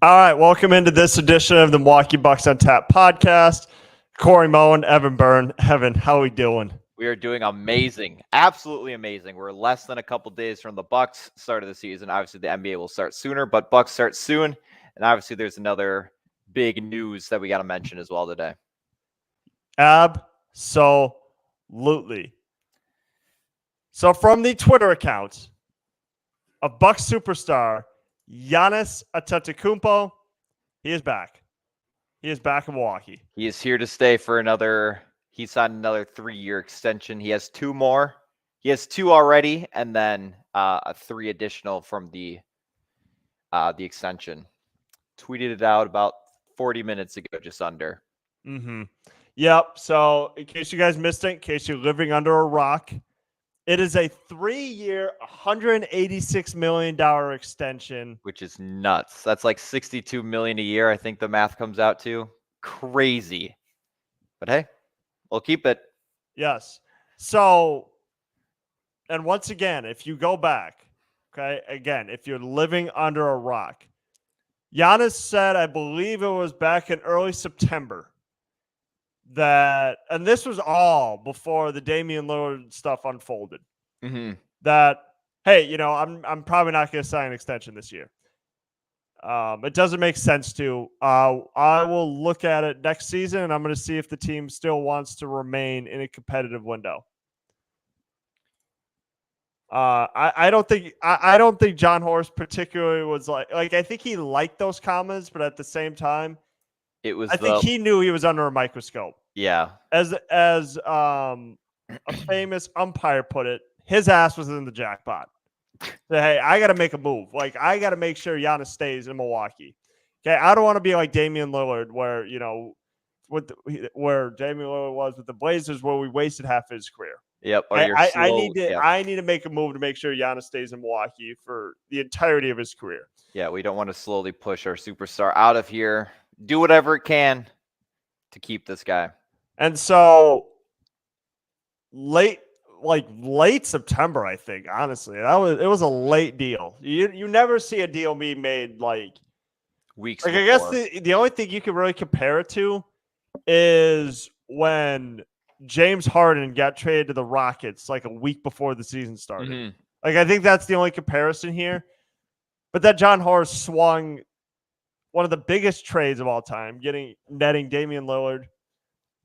All right, welcome into this edition of the Milwaukee Bucks on Tap podcast. Corey Moen, Evan Byrne. Evan, how are we doing? We are doing amazing, absolutely amazing. We're less than a couple days from the Bucks start of the season. Obviously, the NBA will start sooner, but Bucks start soon. And obviously, there's another big news that we got to mention as well today. Absolutely. So, from the Twitter account of Bucks superstar Giannis Antetokounmpo, he is back. He is back in Milwaukee. He is here to stay for he signed another 3-year extension. He has 2 more. He has 2 already, and then a 3 additional from the extension. Tweeted it out about 40 minutes ago, just under. Yep. So, in case you guys missed it, in case you're living under a rock, it is a 3-year, $186 million extension. Which is nuts. That's like $62 million a year, I think the math comes out to. Crazy. But hey, we'll keep it. Yes. So, and once again, if you go back, okay, again, if you're living under a rock, Giannis said, I believe it was back in early September, that, and this was all before the Damian Lillard stuff unfolded, that, hey, I'm probably not going to sign an extension this year. It doesn't make sense to. I will look at it next season, and I'm going to see if the team still wants to remain in a competitive window. I don't think John Horst particularly was like I think he liked those comments, but at the same time, I think he knew he was under a microscope. Yeah. As a famous umpire put it, his ass was in the jackpot. So, hey, I got to make a move. Like, I got to make sure Giannis stays in Milwaukee. Okay, I don't want to be like Damian Lillard, where where Damian Lillard was with the Blazers, where we wasted half his career. Yep. I need to make a move to make sure Giannis stays in Milwaukee for the entirety of his career. Yeah, we don't want to slowly push our superstar out of here. Do whatever it can to keep this guy. And so late September, I think, honestly, it was a late deal. You never see a deal being made like weeks. Like, I guess the only thing you can really compare it to is when James Harden got traded to the Rockets like a week before the season started. Like, I think that's the only comparison here. But that John Horst swung one of the biggest trades of all time, netting Damian Lillard.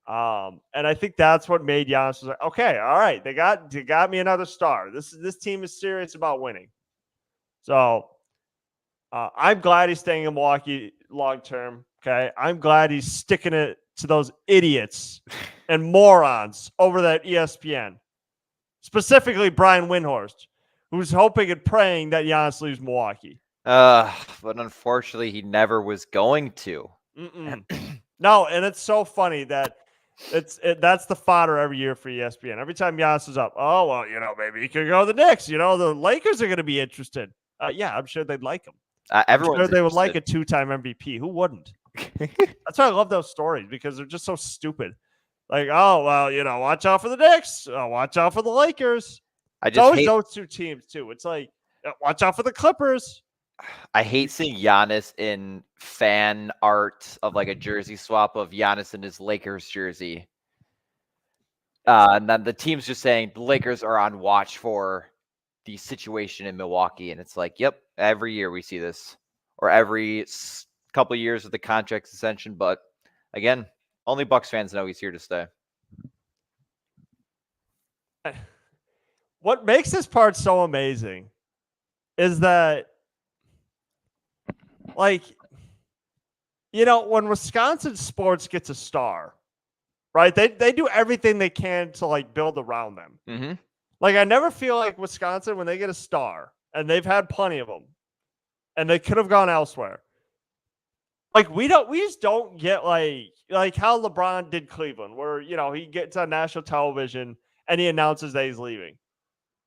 And I think that's what made Giannis was like, okay, all right, they got me another star. This team is serious about winning. So I'm glad he's staying in Milwaukee long term. Okay, I'm glad he's sticking it to those idiots and morons over that ESPN, specifically Brian Windhorst, who's hoping and praying that Giannis leaves Milwaukee. But unfortunately, he never was going to. No, and it's so funny that that's the fodder every year for ESPN. Every time Giannis is up, oh, well, maybe he could go to the Knicks. The Lakers are going to be interested. Yeah, I'm sure they'd like him. Everyone, they would like a 2-time MVP. Who wouldn't? That's why I love those stories, because they're just so stupid. Like, oh, well, watch out for the Knicks. Watch out for the Lakers. It's always those two teams, too. It's like, watch out for the Clippers. I hate seeing Giannis in fan art of like a jersey swap of Giannis in his Lakers jersey. And then the team's just saying the Lakers are on watch for the situation in Milwaukee. And it's like, yep, every year we see this, or every couple of years with the contract extension. But again, only Bucks fans know he's here to stay. What makes this part so amazing is that, like, when Wisconsin sports gets a star, right, they do everything they can to, like, build around them. Like, I never feel like Wisconsin, when they get a star, and they've had plenty of them, and they could have gone elsewhere. Like, we just don't get like how LeBron did Cleveland, where, he gets on national television and he announces that he's leaving.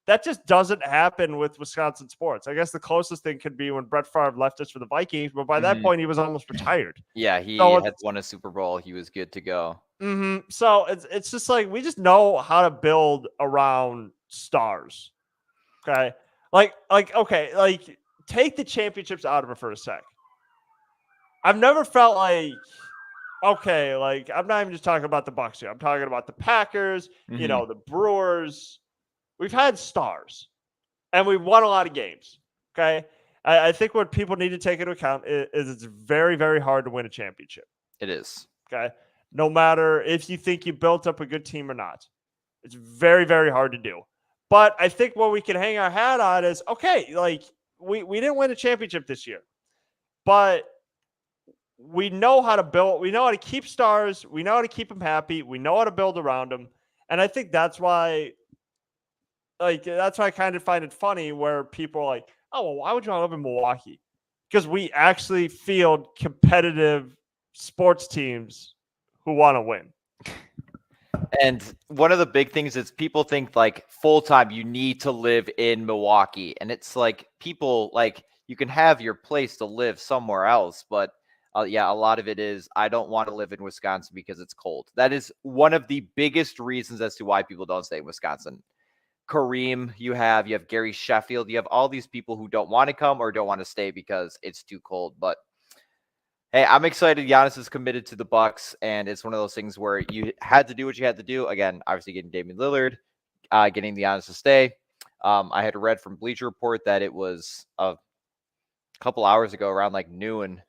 That just doesn't happen with Wisconsin sports. I guess the closest thing could be when Brett Favre left us for the Vikings, but by that point, he was almost retired. Yeah, he had won a Super Bowl. He was good to go. So it's just like, we just know how to build around stars. Okay? Like, take the championships out of it for a sec. I've never felt like, okay, like I'm not even just talking about the Bucks here. I'm talking about the Packers, the Brewers. We've had stars and we've won a lot of games. Okay. I think what people need to take into account is it's very, very hard to win a championship. It is. Okay. No matter if you think you built up a good team or not, it's very, very hard to do. But I think what we can hang our hat on is, okay, like we didn't win a championship this year, but we know how to build, we know how to keep stars, we know how to keep them happy, we know how to build around them. And I think that's why I kind of find it funny where people are like, oh, well, why would you want to live in Milwaukee? Because we actually field competitive sports teams who want to win. And one of the big things is people think like full time you need to live in Milwaukee. And it's like people like you can have your place to live somewhere else. But yeah, a lot of it is I don't want to live in Wisconsin because it's cold. That is one of the biggest reasons as to why people don't stay in Wisconsin. Kareem, you have Gary Sheffield, you have all these people who don't want to come or don't want to stay because it's too cold. But hey, I'm excited. Giannis is committed to the Bucks, and it's one of those things where you had to do what you had to do. Again, obviously getting Damian Lillard, getting the Giannis to stay. I had read from Bleacher Report that it was a couple hours ago, around like noon,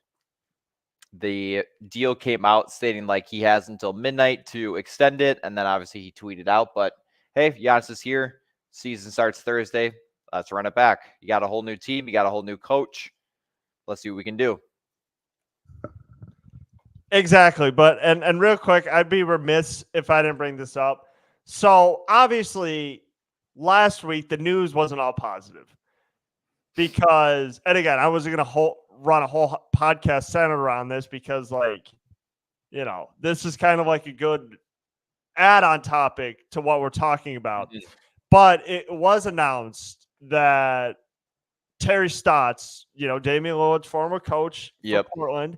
the deal came out stating like he has until midnight to extend it, and then obviously he tweeted out. But hey, Giannis is here. Season starts Thursday. Let's run it back. You got a whole new team. You got a whole new coach. Let's see what we can do. Exactly. But and real quick, I'd be remiss if I didn't bring this up. So obviously last week the news wasn't all positive because, and again, I wasn't going to run a whole podcast centered around this because, like, this is kind of like a good add-on topic to what we're talking about. Mm-hmm. But it was announced that Terry Stotts, Damian Lillard's former coach for Portland,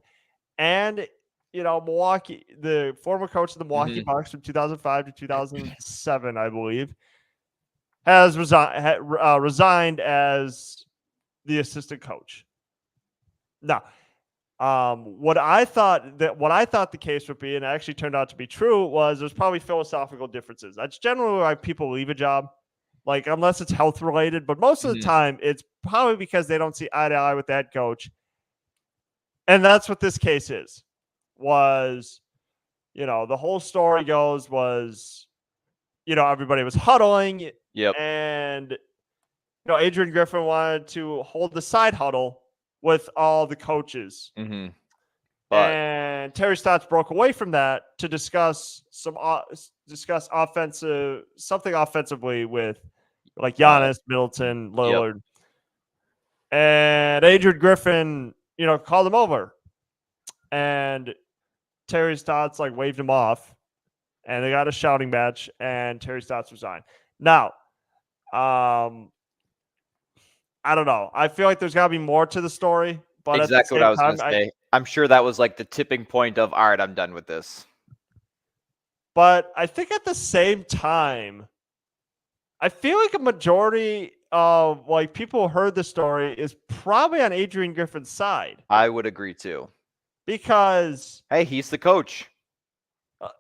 and Milwaukee, the former coach of the Milwaukee Bucks from 2005 to 2007, I believe, has resigned as the assistant coach. Now, what I thought the case would be, and it actually turned out to be true, was there's probably philosophical differences. That's generally why people leave a job, like unless it's health related. But most of the time, it's probably because they don't see eye to eye with that coach, and that's what this case is. Was, the whole story goes was, everybody was huddling. And, Adrian Griffin wanted to hold the side huddle with all the coaches. And Terry Stotts broke away from that to discuss something offensively with like Giannis, Middleton, Lillard. And Adrian Griffin, called him over. And Terry Stotts waved him off, and they got a shouting match, and Terry Stotts resigned. Now, I don't know. I feel like there's got to be more to the story. But exactly what I was going to say. I'm sure that was like the tipping point of, all right, I'm done with this. But I think at the same time, I feel like a majority of people who heard the story is probably on Adrian Griffin's side. I would agree too. Because hey, he's the coach.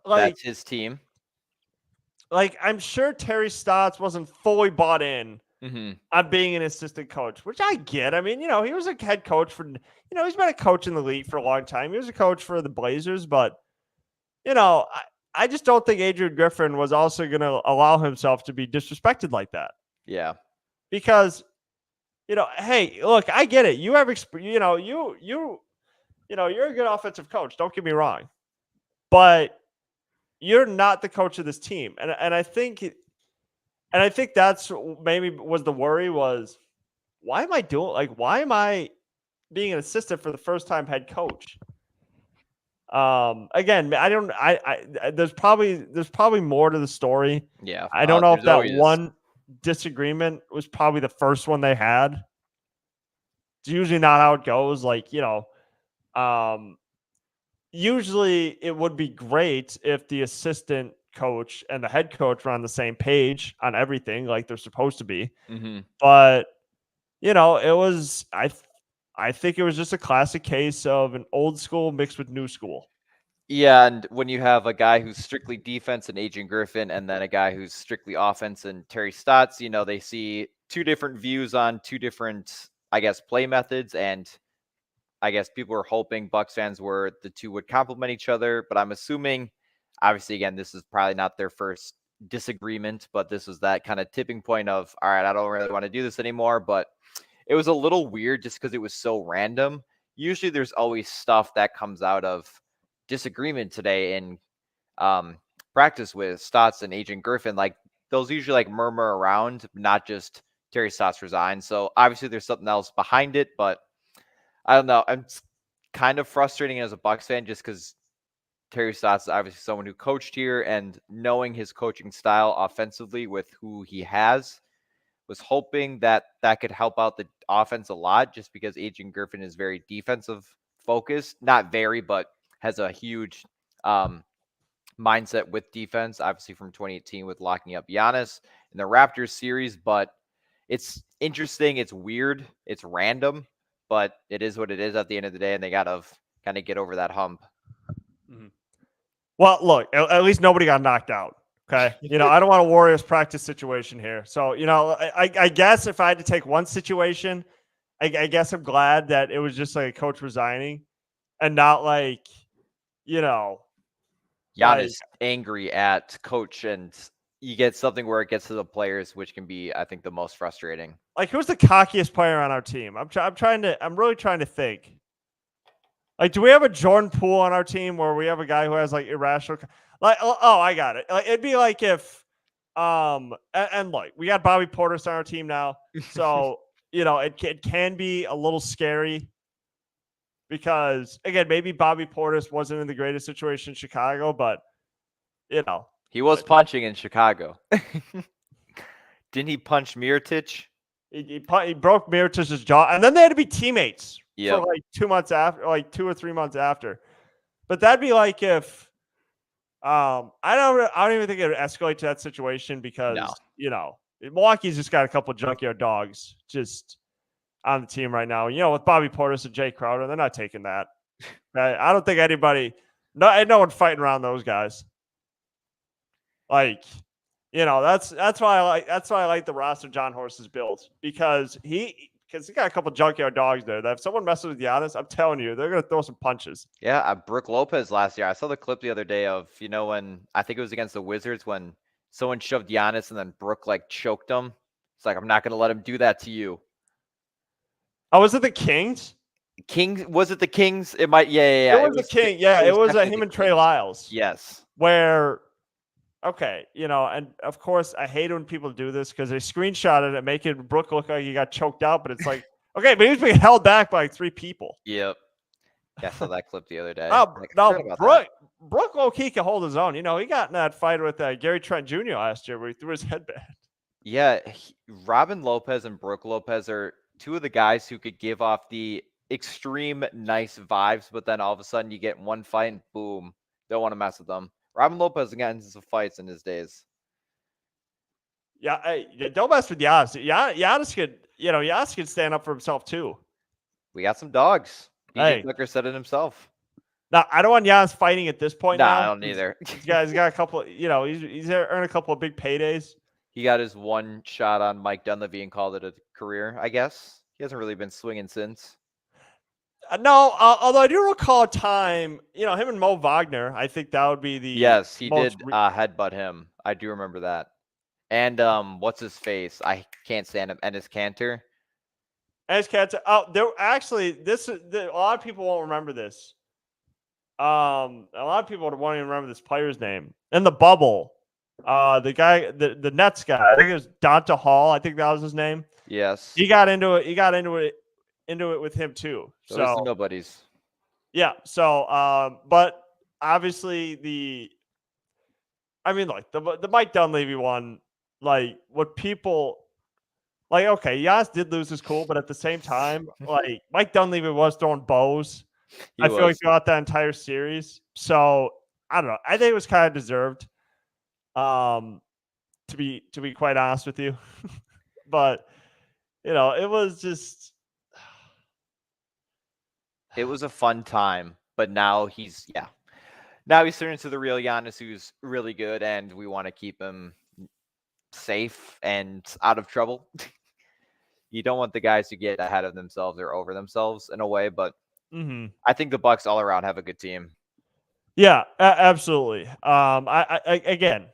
That's his team. I'm sure Terry Stotts wasn't fully bought in on being an assistant coach, which I get. I mean, he was a head coach for, he's been a coach in the league for a long time. He was a coach for the Blazers, but, I just don't think Adrian Griffin was also going to allow himself to be disrespected like that. Yeah. Because, hey, look, I get it. You have experience, you're a good offensive coach. Don't get me wrong, but you're not the coach of this team. And I think that's maybe was the worry was, why am I being an assistant for the first time head coach? Again, there's probably more to the story. Yeah. I don't know if that one disagreement was probably the first one they had. It's usually not how it goes. Usually it would be great if the assistant coach and the head coach were on the same page on everything like they're supposed to be. But, it was, I think it was just a classic case of an old school mixed with new school. Yeah, and when you have a guy who's strictly defense and Adrian Griffin, and then a guy who's strictly offense and Terry Stotts, they see two different views on two different, I guess, play methods. And I guess people were hoping Bucks fans were the two would complement each other. But I'm assuming, obviously, again, this is probably not their first disagreement, but this was that kind of tipping point of, all right, I don't really want to do this anymore. But it was a little weird just because it was so random. Usually there's always stuff that comes out of disagreement today in practice with Stotts and Agent Griffin. Like those usually like murmur around, not just Terry Stotts resigned. So obviously there's something else behind it, but I don't know. I'm kind of frustrating as a Bucks fan just because Terry Stotts is obviously someone who coached here, and knowing his coaching style offensively with who he has, was hoping that that could help out the offense a lot just because Adrian Griffin is very defensive focused. Not very, but has a huge mindset with defense, obviously from 2018 with locking up Giannis in the Raptors series. But it's interesting. It's weird. It's random, but it is what it is at the end of the day, and they got to kind of get over that hump. Mm-hmm. Well, look, at least nobody got knocked out. Okay. I don't want a Warriors practice situation here. So, I guess if I had to take one situation, I guess I'm glad that it was just like a coach resigning and not like, Giannis like, angry at coach, and you get something where it gets to the players, which can be, I think, the most frustrating. Like, who's the cockiest player on our team? I'm really trying to think. Like, do we have a Jordan Poole on our team where we have a guy who has like irrational, like, oh, I got it. Like, it'd be like if, and like we got Bobby Portis on our team now, so it can be a little scary because again, maybe Bobby Portis wasn't in the greatest situation in Chicago, but he was punching in Chicago. Didn't he punch Mirotic? He broke Mirotic's jaw, and then they had to be teammates Yep. for like 2 months after, like 2 or 3 months after. But that'd be like if, I don't even think it would escalate to that situation because Milwaukee's just got a couple of junkyard dogs just on the team right now. With Bobby Portis and Jay Crowder, they're not taking that. Okay? I don't think anybody, no one fighting around those guys. Like, that's why I like the roster John Horst has built because he got a couple junkyard dogs there that if someone messes with Giannis, I'm telling you, they're gonna throw some punches. Yeah, Brook Lopez last year. I saw the clip the other day of when I think it was against the Wizards when someone shoved Giannis and then Brook like choked him. It's like, I'm not gonna let him do that to you. Oh, was it the Kings? Was it the Kings? It might. Yeah. It was the King. Yeah, it was him and Trey Lyles. Yes. Where. Okay, and of course I hate when people do this because they screenshot it and make it Brook look like he got choked out, but it's like, okay, but he was being held back by like 3 people. Yep. Yeah, I saw that clip the other day. Brook low-key can hold his own. He got in that fight with Gary Trent Jr. last year where he threw his headband. Yeah, Robin Lopez and Brook Lopez are two of the guys who could give off the extreme nice vibes, but then all of a sudden you get one fight and boom, don't want to mess with them. Robin Lopez got into some fights in his days. Yeah, don't mess with Giannis. Giannis could stand up for himself too. We got some dogs. PJ Tucker said it himself. Now, I don't want Giannis fighting at this point. Nah, I don't either. He's got a couple. He's earned a couple of big paydays. He got his one shot on Mike Dunleavy and called it a career. I guess he hasn't really been swinging since. No, although I do recall a time, him and Mo Wagner. I think that would be the he did headbutt him. I do remember that. And what's his face? I can't stand him. Enes Kanter. Enes Kanter. Oh, there actually a lot of people won't remember this. A lot of people won't even remember this player's name in the bubble. The guy, the Nets guy. I think it was Donta Hall. I think that was his name. Yes. He got into it with him too. So nobodies. Yeah. So, but obviously the Mike Dunleavy one, like what people like, okay, Giannis did lose his cool, but at the same time, like Mike Dunleavy was throwing bows. I feel like throughout that entire series. So I don't know. I think it was kind of deserved. To be quite honest with you. But it was just It was a fun time, but now he's Now he's turning to the real Giannis, who's really good, and we want to keep him safe and out of trouble. You don't want the guys to get ahead of themselves or over themselves in a way, but I think the Bucks all around have a good team. Yeah, absolutely. I again,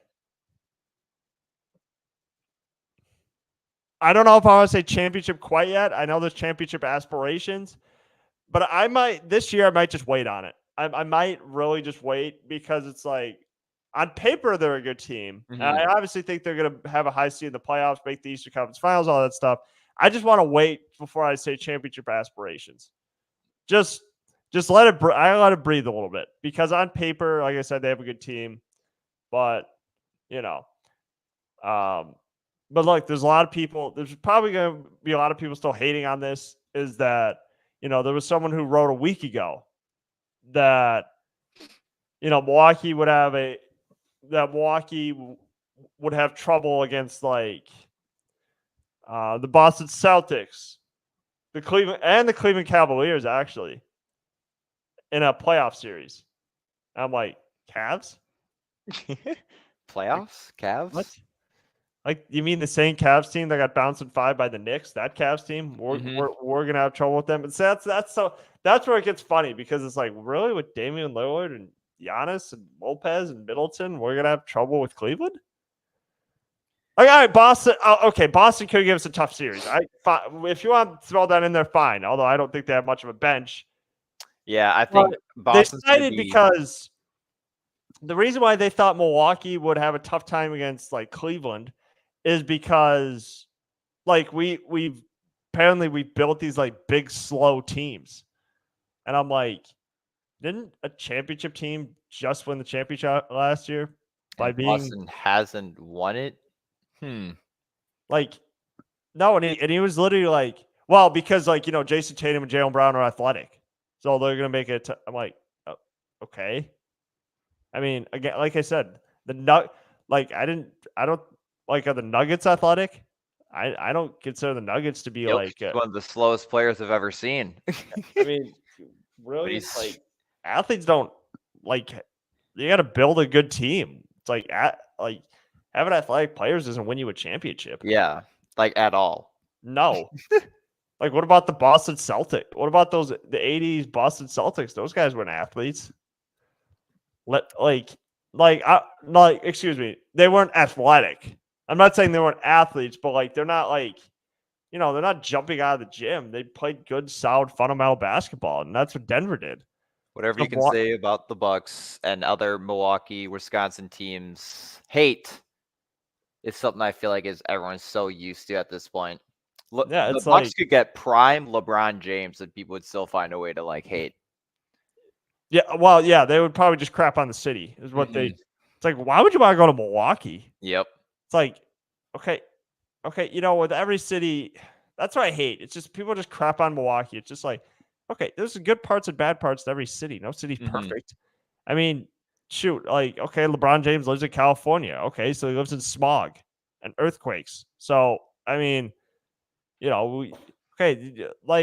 I don't know if I want to say championship quite yet. I know there's championship aspirations, but I might this year. I might just wait on it. I might really just wait because it's like on paper they're a good team. And I obviously think they're going to have a high seed in the playoffs, make the Eastern Conference Finals, all that stuff. I just want to wait before I say championship aspirations. Just let it. I let it breathe a little bit because on paper, like I said, they have a good team, but you know, but look, there's a lot of people. There's probably going to be a lot of people still hating on this. Is that there was someone who wrote a week ago that Milwaukee would have trouble against like the Boston Celtics, the Cleveland Cavaliers actually in a playoff series. I'm like, Cavs? Playoffs? Cavs? What? Like, you mean the same Cavs team that got bounced in 5 by the Knicks? That Cavs team, we're gonna have trouble with them. And so that's where it gets funny because it's like, really, with Damian Lillard and Giannis and Lopez and Middleton, we're gonna have trouble with Cleveland? Like, all right, Boston. Okay, Boston could give us a tough series. If you want to throw that in there, fine. Although I don't think they have much of a bench. Yeah, I think Boston's they decided because the reason why they thought Milwaukee would have a tough time against like Cleveland is because like we built these like big slow teams. And I'm like, didn't a championship team just win the championship last year by being Boston hasn't won it? Like, no, and he was literally like, well, because like, Jason Tatum and Jaylen Brown are athletic. So they're gonna make it I'm like, oh, okay. I mean, again, like I said, I don't like, are the Nuggets athletic? I don't consider the Nuggets to be like one of the slowest players I've ever seen. I mean, really, like athletes don't like. You got to build a good team. It's like having athletic players doesn't win you a championship. Yeah, like at all. No. Like, what about the Boston Celtics? What about the '80s Boston Celtics? Those guys weren't athletes. Excuse me, they weren't athletic. I'm not saying they weren't athletes, but like they're not like, they're not jumping out of the gym. They played good, solid, fundamental basketball, and that's what Denver did. Whatever you can say about the Bucks and other Milwaukee, Wisconsin teams, hate is something I feel like everyone's so used to at this point. Yeah, the Bucks could get prime LeBron James, and people would still find a way to like hate. Yeah, well, yeah, they would probably just crap on the city. Is what they. It's like, why would you want to go to Milwaukee? Yep. It's like, okay, with every city, that's what I hate. It's just people just crap on Milwaukee. It's just like, okay, there's good parts and bad parts to every city. No city's perfect. I mean, shoot, like, okay, LeBron James lives in California. Okay, so he lives in smog and earthquakes. So, I mean, like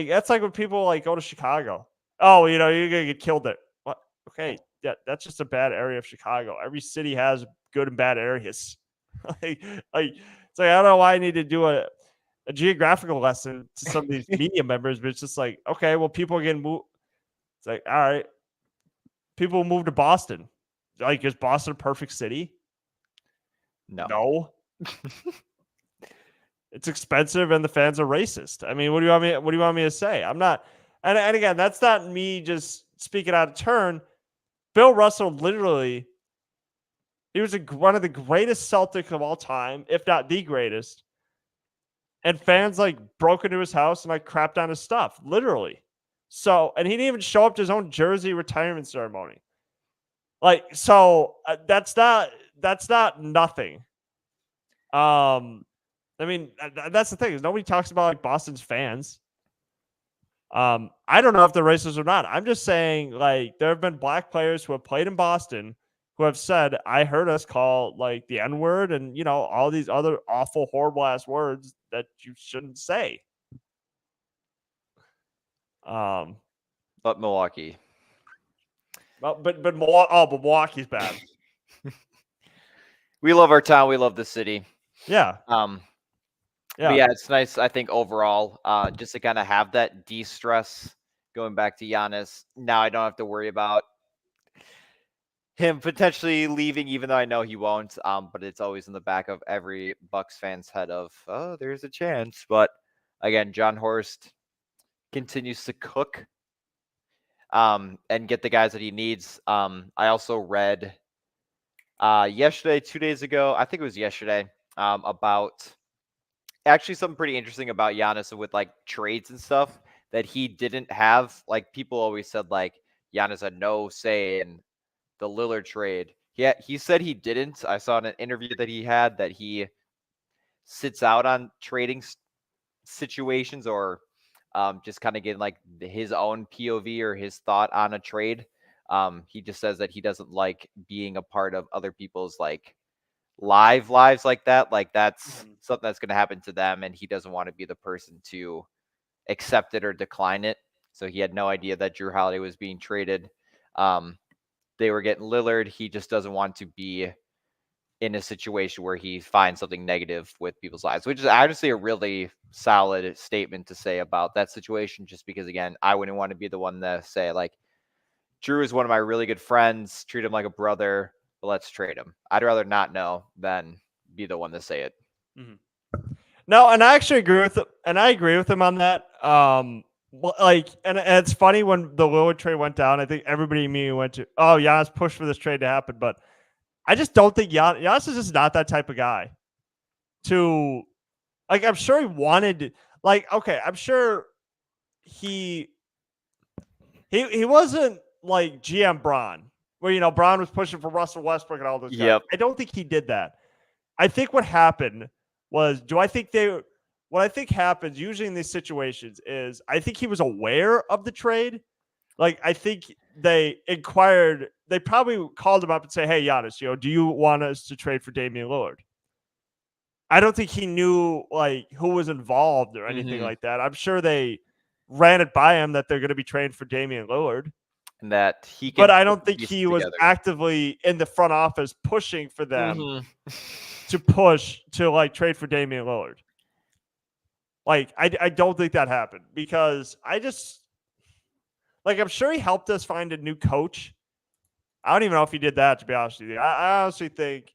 that's like when people like go to Chicago. Oh, you're gonna get killed there. What? Okay, yeah, that's just a bad area of Chicago. Every city has good and bad areas. like, it's like I don't know why I need to do a geographical lesson to some of these media members, but it's just like, okay, well, people are getting moved. It's like, all right, people move to Boston. Like, is Boston a perfect city? No. It's expensive and the fans are racist. I mean, what do you want me to say? I'm not, and again, that's not me just speaking out of turn. Bill Russell literally, he was one of the greatest Celtics of all time, if not the greatest. And fans like broke into his house and like crapped on his stuff, literally. So, and he didn't even show up to his own jersey retirement ceremony. Like, so that's not nothing. I mean, that's the thing is nobody talks about like Boston's fans. I don't know if they're racist or not. I'm just saying, like, there have been black players who have played in Boston who have said, I heard us call like the N-word and, all these other awful, horrible ass words that you shouldn't say. But Milwaukee. But Milwaukee's bad. We love our town. We love the city. Yeah. But yeah, it's nice, I think, overall, just to kind of have that de-stress going back to Giannis. Now I don't have to worry about him potentially leaving, even though I know he won't. But it's always in the back of every Bucks fan's head of, oh, there's a chance. But again, John Horst continues to cook and get the guys that he needs. I also read yesterday, 2 days ago, I think it was yesterday, about actually something pretty interesting about Giannis with like trades and stuff that he didn't have. Like people always said, like Giannis had no say in the Lillard trade. He said he didn't. I saw in an interview that he had that he sits out on trading situations or just kind of getting like his own POV or his thought on a trade. He just says that he doesn't like being a part of other people's like lives like that. Like that's something that's going to happen to them, and he doesn't want to be the person to accept it or decline it. So he had no idea that Drew Holiday was being traded. They were getting Lillard. He just doesn't want to be in a situation where he finds something negative with people's lives, which is honestly a really solid statement to say about that situation. Just because, again, I wouldn't want to be the one to say, like, Drew is one of my really good friends, treat him like a brother, but let's trade him. I'd rather not know than be the one to say it. No, and I actually agree with him, and I agree with him on that. Like, and it's funny when the Lillard trade went down, I think everybody immediately went to, oh, Giannis pushed for this trade to happen, but I just don't think Giannis is just not that type of guy to, like, I'm sure he wanted, like, okay, I'm sure he wasn't like GM Braun, where, you know, Braun was pushing for Russell Westbrook and all those guys. I don't think he did that. I think what happened was, what I think happens usually in these situations is I think he was aware of the trade. Like, I think they probably called him up and say, hey, Giannis, do you want us to trade for Damian Lillard? I don't think he knew like who was involved or anything like that. I'm sure they ran it by him that they're going to be trading for Damian Lillard. And that he can, but I don't think he was actively in the front office pushing for them to like trade for Damian Lillard. Like, I don't think that happened because I'm sure he helped us find a new coach. I don't even know if he did that, to be honest with you. I honestly think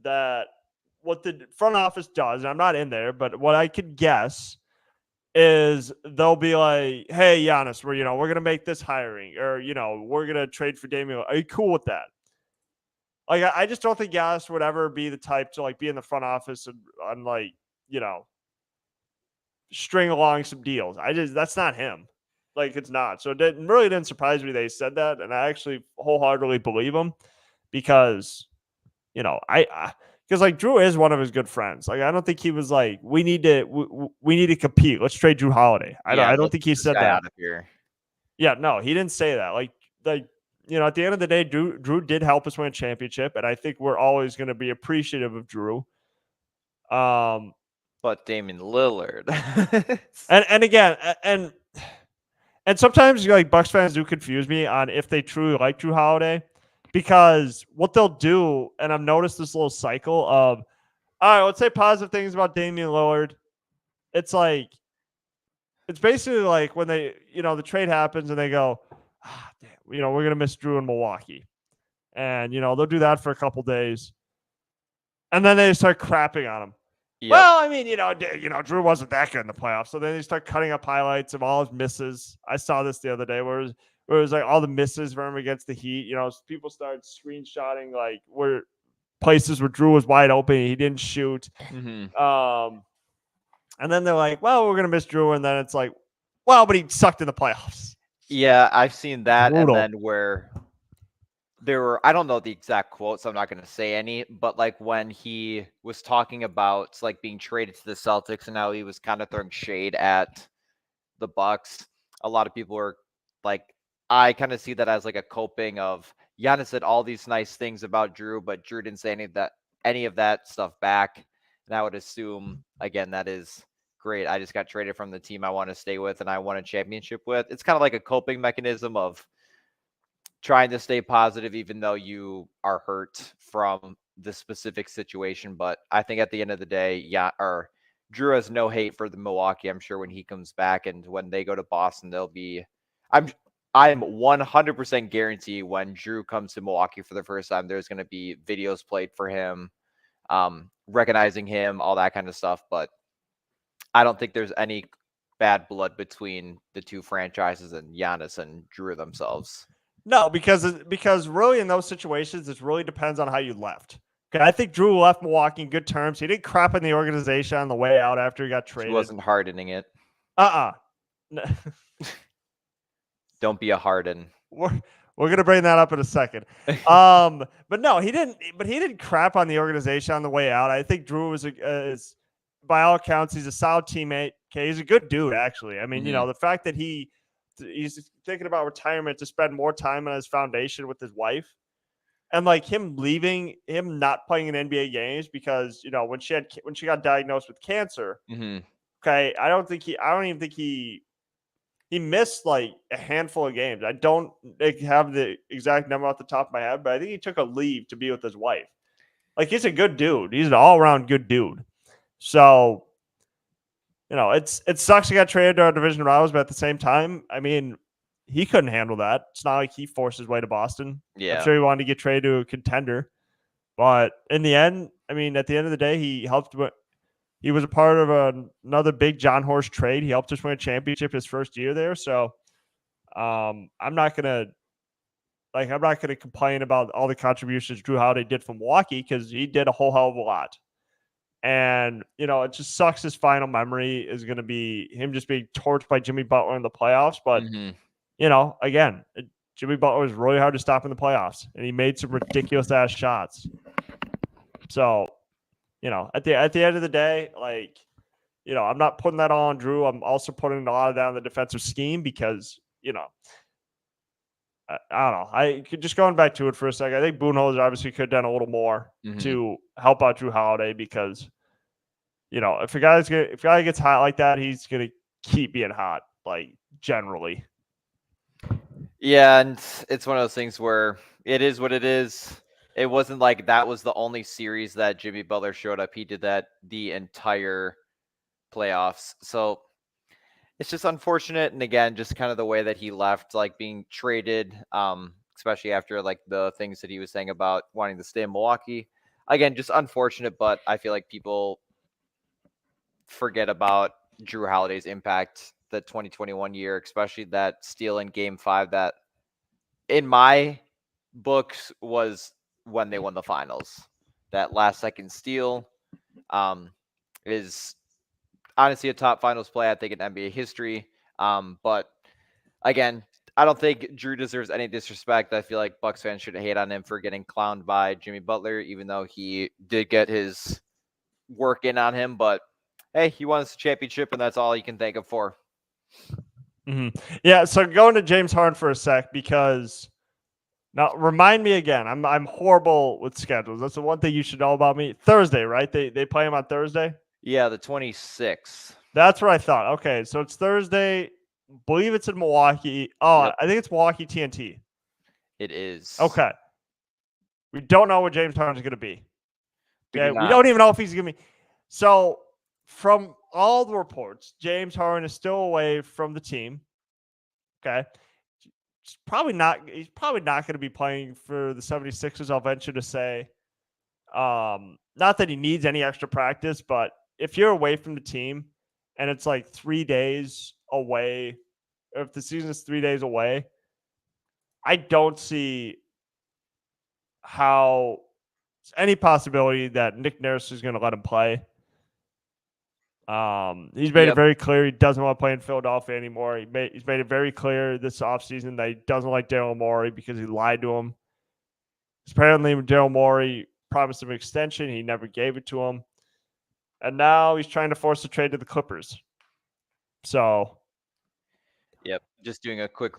that what the front office does, and I'm not in there, but what I could guess is they'll be like, hey, Giannis, we're going to make this hiring, or, we're going to trade for Damian. Are you cool with that? Like, I just don't think Giannis would ever be the type to like be in the front office and like, string along some deals. That's not him. Like, it's not. So it really didn't surprise me they said that. And I actually wholeheartedly believe him because, because like Drew is one of his good friends. Like, I don't think he was like, we need to compete. Let's trade Drew Holiday. I don't think he said that. Out of here. Yeah, no, he didn't say that. Like, at the end of the day, Drew did help us win a championship, and I think we're always going to be appreciative of Drew. But Damian Lillard, and again, and sometimes like Bucks fans do confuse me on if they truly like Drew Holiday, because what they'll do, and I've noticed this little cycle of, all right, let's say positive things about Damian Lillard. It's like, it's basically like when they, the trade happens and they go, damn, we're going to miss Drew in Milwaukee. And, they'll do that for a couple days. And then they start crapping on him. Yep. Well, I mean, Drew wasn't that good in the playoffs. So then they start cutting up highlights of all his misses. I saw this the other day where it was like all the misses for him against the Heat. People started screenshotting like where places where Drew was wide open, he didn't shoot. And then they're like, well, we're going to miss Drew. And then it's like, well, but he sucked in the playoffs. Yeah, I've seen that. Brutal. And then where there were, I don't know the exact quote, so I'm not going to say any, but like when he was talking about like being traded to the Celtics and how he was kind of throwing shade at the Bucks, a lot of people were like, I kind of see that as like a coping of Giannis said all these nice things about Drew, but Drew didn't say any of that stuff back. And I would assume, again, that is great. I just got traded from the team I want to stay with and I won a championship with. It's kind of like a coping mechanism of trying to stay positive, even though you are hurt from the specific situation. But I think at the end of the day, Drew has no hate for the Milwaukee. I'm sure when he comes back and when they go to Boston, they'll be. I'm 100% guarantee when Drew comes to Milwaukee for the first time, there's going to be videos played for him, recognizing him, all that kind of stuff. But I don't think there's any bad blood between the two franchises and Giannis and Drew themselves. No, because really in those situations, it really depends on how you left. Okay, I think Drew left Milwaukee in good terms. He didn't crap in the organization on the way out after he got traded. He wasn't hardening it. Don't be a Harden. We're gonna bring that up in a second. But no, he didn't. But he didn't crap on the organization on the way out. I think Drew is by all accounts, he's a solid teammate. Okay, he's a good dude, actually. I mean, the fact that he's thinking about retirement to spend more time on his foundation with his wife, and like him not playing in NBA games because when she got diagnosed with cancer. Okay, I don't even think he missed like a handful of games. I don't have the exact number off the top of my head, but I think he took a leave to be with his wife. Like, he's a good dude. He's an all-around good dude. So, it sucks he got traded to our division rivals, but at the same time, I mean, he couldn't handle that. It's not like he forced his way to Boston. Yeah. I'm sure he wanted to get traded to a contender. But in the end, I mean, at the end of the day, he helped. He was a part of another big John Horst trade. He helped us win a championship his first year there. So I'm not gonna complain about all the contributions Drew Holiday did from Milwaukee because he did a whole hell of a lot. And it just sucks. His final memory is going to be him just being torched by Jimmy Butler in the playoffs. But again, Jimmy Butler was really hard to stop in the playoffs, and he made some ridiculous ass shots. So. At the end of the day, I'm not putting that all on Drew. I'm also putting a lot of that on the defensive scheme because, I don't know. I could just going back to it for a second. I think Budenholzer obviously could have done a little more to help out Drew Holiday because, if a guy gets hot like that, he's gonna keep being hot, generally. Yeah, and it's one of those things where it is what it is. It wasn't like that was the only series that Jimmy Butler showed up. He did that the entire playoffs. So it's just unfortunate. And again, just kind of the way that he left, being traded, especially after the things that he was saying about wanting to stay in Milwaukee. Again, just unfortunate, but I feel like people forget about Drew Holiday's impact the 2021 year, especially that steal in Game 5 that in my books was when they won the finals. That last second steal is honestly a top finals play, I think, in NBA history. But again, I don't think Drew deserves any disrespect. I feel like Bucks fans should hate on him for getting clowned by Jimmy Butler, even though he did get his work in on him. But hey, he won his championship, and that's all he can thank him for. Yeah, so going to James Harden for a sec because now remind me again. I'm horrible with schedules. That's the one thing you should know about me. Thursday, right? They play him on Thursday. Yeah, the 26th. That's what I thought. Okay, so it's Thursday. Believe it's in Milwaukee. Oh, yep. I think it's Milwaukee TNT. It is. Okay. We don't know what James Harden's going to be. Okay, we don't even know if he's going to be. So from all the reports, James Harden is still away from the team. Okay. He's probably not going to be playing for the 76ers, I'll venture to say. Not that he needs any extra practice, but if you're away from the team and it's 3 days away, or if the season is 3 days away, I don't see how any possibility that Nick Nurse is going to let him play. He's made it very clear he doesn't want to play in Philadelphia anymore. He's made it very clear this offseason that he doesn't like Daryl Morey because he lied to him. Apparently, Daryl Morey promised him an extension. He never gave it to him. And now he's trying to force a trade to the Clippers. So. Yep. Just doing a quick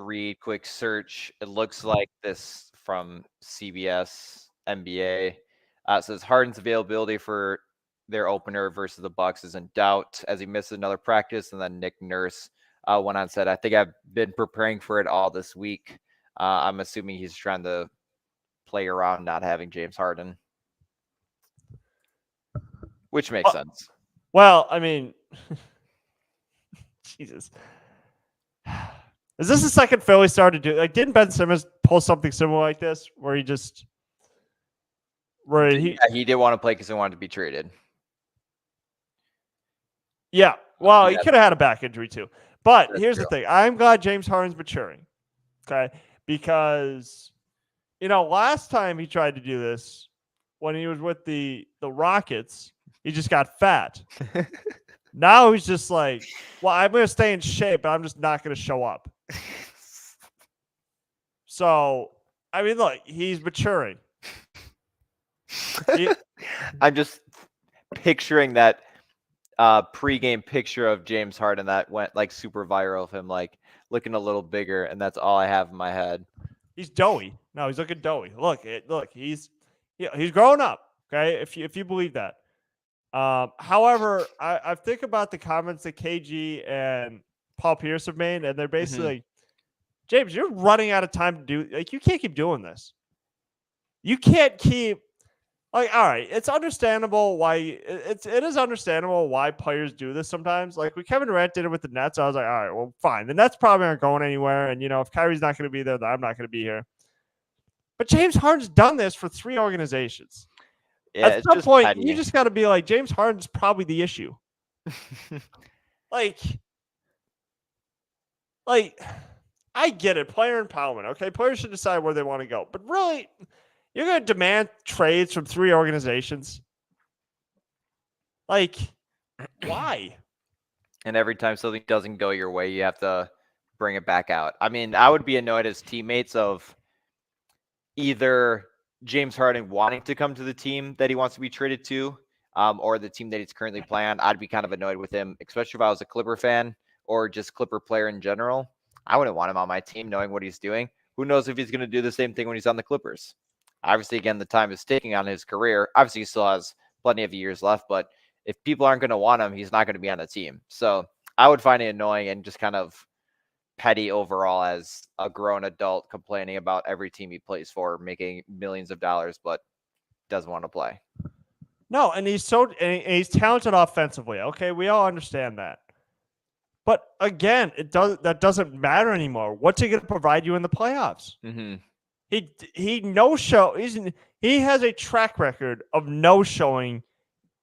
search. It looks like this from CBS NBA. Says Harden's availability for their opener versus the Bucks is in doubt as he misses another practice. And then Nick Nurse went on, said, "I think I've been preparing for it all this week." I'm assuming he's trying to play around not having James Harden, which makes sense. Well, I mean, Jesus. Is this the second Philly started to do? Like, didn't Ben Simmons pull something similar like this, where he did want to play because he wanted to be traded. Yeah, well, he could have had a back injury too. But here's the thing: I'm glad James Harden's maturing. Okay, because last time he tried to do this, when he was with the Rockets, he just got fat. Now he's just like, well, I'm going to stay in shape, but I'm just not going to show up. So, I mean, look, he's maturing. I'm just picturing that pregame picture of James Harden that went like super viral of him like looking a little bigger, and that's all I have in my head. He's doughy. No, he's looking doughy. Look, he's growing up. Okay, if you believe that. However, I think about the comments that KG and Paul Pierce have made, and they're basically like, James, you're running out of time to do. Like, you can't keep doing this. You can't keep. Like, all right, it's understandable why it is understandable why players do this sometimes. Like when Kevin Durant did it with the Nets, I was like, all right, well, fine. The Nets probably aren't going anywhere, and if Kyrie's not going to be there, then I'm not going to be here. But James Harden's done this for 3 organizations. Yeah, at some point, petty. You just got to be like, James Harden's probably the issue. like, I get it, player empowerment. Okay, players should decide where they want to go, but really. You're going to demand trades from 3 organizations? Like, why? And every time something doesn't go your way, you have to bring it back out. I mean, I would be annoyed as teammates of either James Harden wanting to come to the team that he wants to be traded to, or the team that he's currently playing on. I'd be kind of annoyed with him, especially if I was a Clipper fan or just Clipper player in general. I wouldn't want him on my team knowing what he's doing. Who knows if he's going to do the same thing when he's on the Clippers? Obviously, again, the time is ticking on his career. Obviously, he still has plenty of years left, but if people aren't going to want him, he's not going to be on the team. So I would find it annoying and just kind of petty overall as a grown adult complaining about every team he plays for, making millions of dollars, but doesn't want to play. No, and he's he's talented offensively. Okay, we all understand that. But again, that doesn't matter anymore. What's he going to provide you in the playoffs? Mm-hmm. He he has a track record of no showing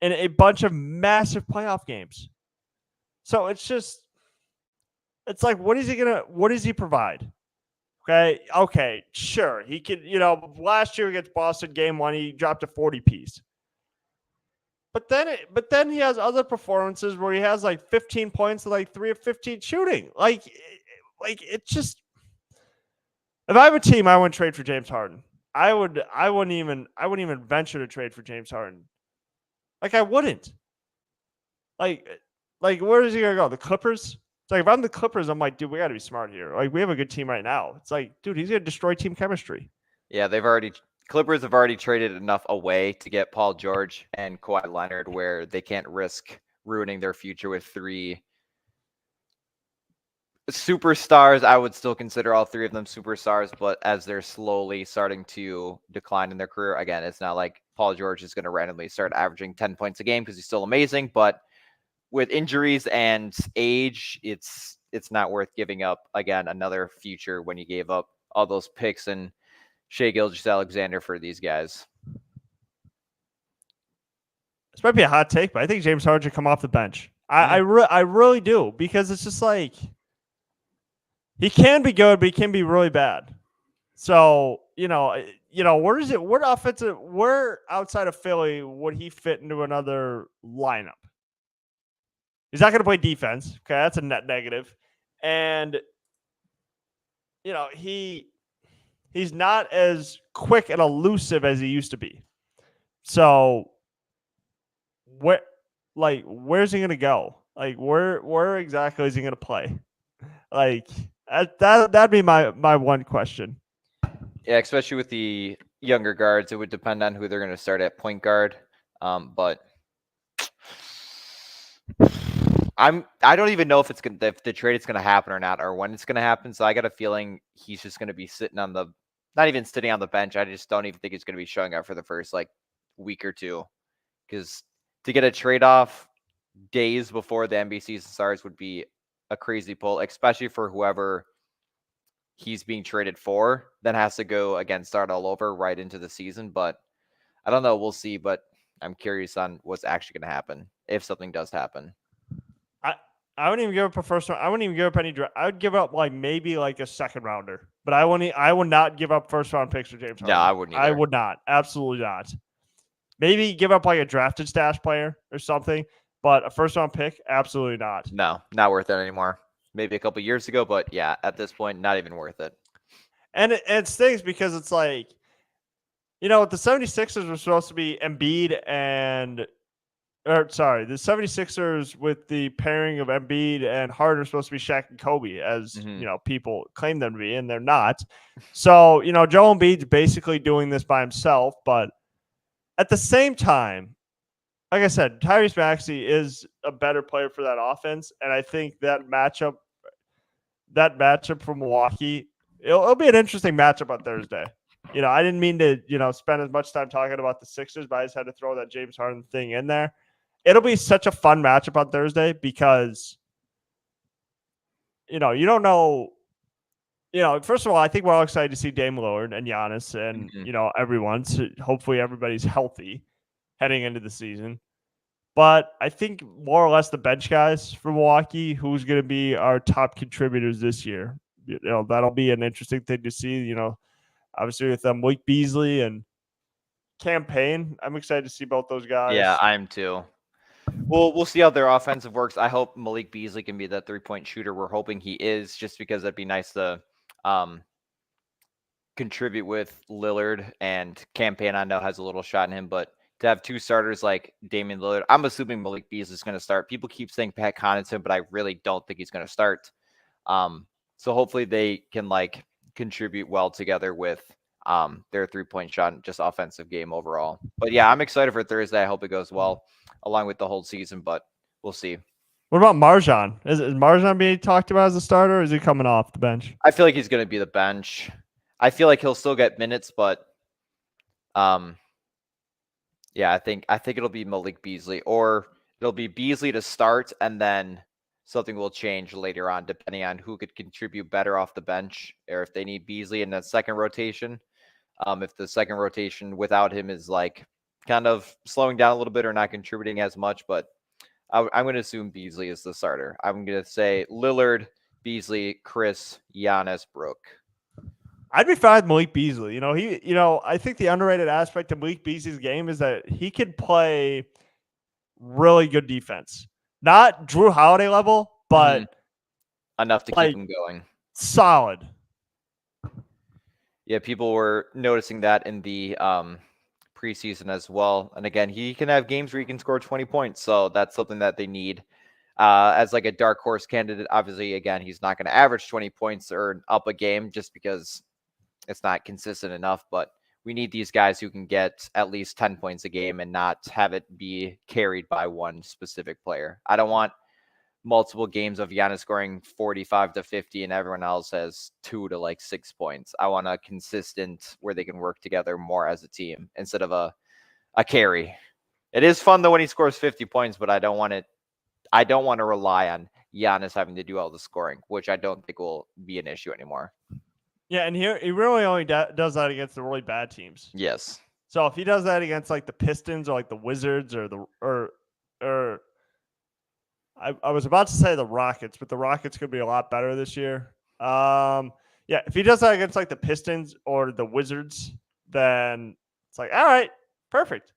in a bunch of massive playoff games. So it's like, what does he provide? Okay, sure. He could, last year against Boston game 1, he dropped a 40-piece. But then he has other performances where he has like 15 points and like 3 of 15 shooting. Like it's just. If I have a team, I wouldn't trade for James Harden. I wouldn't even venture to trade for James Harden. Like, I wouldn't. Like where is he gonna go? The Clippers? It's like, if I'm the Clippers, I'm like, dude, we got to be smart here. Like, we have a good team right now. It's like, dude, he's gonna destroy team chemistry. Yeah, Clippers have already traded enough away to get Paul George and Kawhi Leonard, where they can't risk ruining their future with 3 superstars. I would still consider all 3 of them superstars, but as they're slowly starting to decline in their career, again, it's not like Paul George is going to randomly start averaging 10 points a game because he's still amazing. But with injuries and age, it's not worth giving up, again, another future when you gave up all those picks and Shai Gilgeous-Alexander for these guys. This might be a hot take, but I think James Harden should come off the bench. I really do, because it's just like, he can be good, but he can be really bad. So, where outside of Philly would he fit into another lineup? He's not going to play defense. Okay, that's a net negative. And, he's not as quick and elusive as he used to be. So, where's he going to go? Like, where exactly is he going to play? Like, that'd be my one question. Yeah, especially with the younger guards, it would depend on who they're going to start at point guard. But I don't even know if the trade is gonna happen or not, or when it's gonna happen. So I got a feeling he's just gonna be sitting on the, not even sitting on the bench. I just don't even think he's gonna be showing up for the first like week or two, because to get a trade off days before the NBA season starts would be a crazy pull, especially for whoever he's being traded for. Then has to go again, start all over right into the season. But I don't know. We'll see. But I'm curious on what's actually going to happen if something does happen. I wouldn't even give up a first round. I wouldn't even give up any draft. I would give up like maybe like a second rounder, but I would not give up first round picks for James Harden. No, I wouldn't either. I would not. Absolutely not. Maybe give up like a drafted stash player or something, but a first round pick, absolutely not. No, not worth it anymore. Maybe a couple years ago, but yeah, at this point, not even worth it. And it stings because it's like, the 76ers were supposed to be Embiid and the 76ers with the pairing of Embiid and Harden are supposed to be Shaq and Kobe, as people claim them to be, and they're not. So, Joel Embiid's basically doing this by himself, but at the same time, like I said, Tyrese Maxey is a better player for that offense, and I think that matchup for Milwaukee, it'll be an interesting matchup on Thursday. I didn't mean to, spend as much time talking about the Sixers, but I just had to throw that James Harden thing in there. It'll be such a fun matchup on Thursday because, you don't know. First of all, I think we're all excited to see Dame Lillard and Giannis and, everyone. So hopefully everybody's healthy heading into the season. But I think more or less the bench guys for Milwaukee, who's going to be our top contributors this year. That'll be an interesting thing to see, obviously with Malik Beasley and Campaign. I'm excited to see both those guys. Yeah, I am too. We'll see how their offensive works. I hope Malik Beasley can be that 3-point shooter. We're hoping he is, just because that'd be nice to contribute with Lillard, and Campaign I know has a little shot in him, but to have two starters like Damian Lillard, I'm assuming Malik Beasley is going to start. People keep saying Pat Connaughton, but I really don't think he's going to start. So hopefully they can like contribute well together with their 3-point shot and just offensive game overall. But yeah, I'm excited for Thursday. I hope it goes well along with the whole season, but we'll see. What about MarJon? Is MarJon being talked about as a starter, or is he coming off the bench? I feel like he's going to be the bench. I feel like he'll still get minutes, but yeah, I think it'll be Malik Beasley, or it'll be Beasley to start, and then something will change later on depending on who could contribute better off the bench, or if they need Beasley in that second rotation. If the second rotation without him is like kind of slowing down a little bit or not contributing as much, but I'm going to assume Beasley is the starter. I'm going to say Lillard, Beasley, Chris, Giannis, Brooke. I'd be fine with Malik Beasley. I think the underrated aspect of Malik Beasley's game is that he can play really good defense. Not Drew Holiday level, but enough to keep him going. Solid. Yeah, people were noticing that in the preseason as well. And again, he can have games where he can score 20 points. So that's something that they need as like a dark horse candidate. Obviously, again, he's not going to average 20 points or up a game just because it's not consistent enough. But we need these guys who can get at least 10 points a game and not have it be carried by one specific player. I don't want multiple games of Giannis scoring 45 to 50 and everyone else has 2 to 6 points. I want a consistent where they can work together more as a team instead of a carry. It is fun though when he scores 50 points, but I don't want to rely on Giannis having to do all the scoring, which I don't think will be an issue anymore. Yeah, and he really only does that against the really bad teams. Yes. So if he does that against the Pistons or the Wizards or I was about to say the Rockets, but the Rockets could be a lot better this year. Yeah, if he does that against the Pistons or the Wizards, then it's all right, perfect.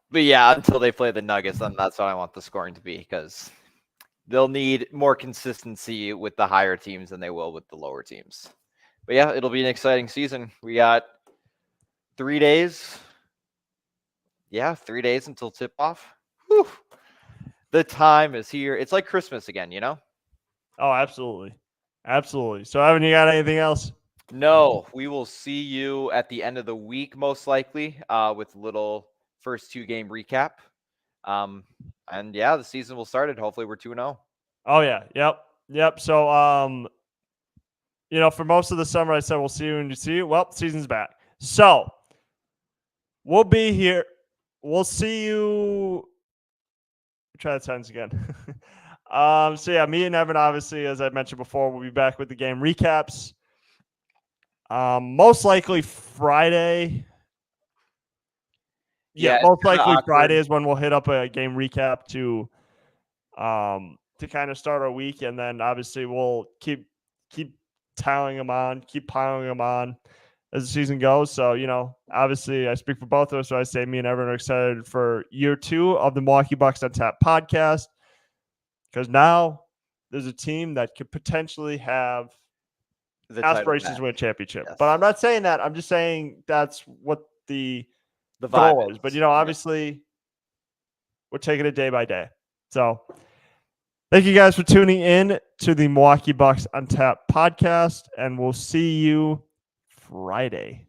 But yeah, until they play the Nuggets, then that's what I want the scoring to be, because they'll need more consistency with the higher teams than they will with the lower teams. But yeah, it'll be an exciting season. We got 3 days. Yeah, 3 days until tip-off. Whew. The time is here. It's like Christmas again, Oh, absolutely. Absolutely. So, Evan, you got anything else? No, we will see you at the end of the week, most likely, with a little first 2-game recap. And yeah, the season will start it. Hopefully we're 2-0. Oh yeah. Yep. So for most of the summer I said we'll see you when you see you. Well, season's back. So we'll be here. We'll see you. Try that sentence again. So yeah, me and Evan, obviously, as I mentioned before, we'll be back with the game recaps. Most likely Friday. Yeah, most likely awkward. Friday is when we'll hit up a game recap to kind of start our week, and then obviously we'll keep piling them on as the season goes. So, obviously I speak for both of us, so I say me and Evan are excited for year 2 of the Milwaukee Bucks on Tap podcast, because now there's a team that could potentially have The aspirations to win a championship. Yes. But I'm not saying that. I'm just saying that's what the vibe goal is. But, obviously we're taking it day by day. So thank you guys for tuning in to the Milwaukee Bucks on Tap podcast, and we'll see you Friday.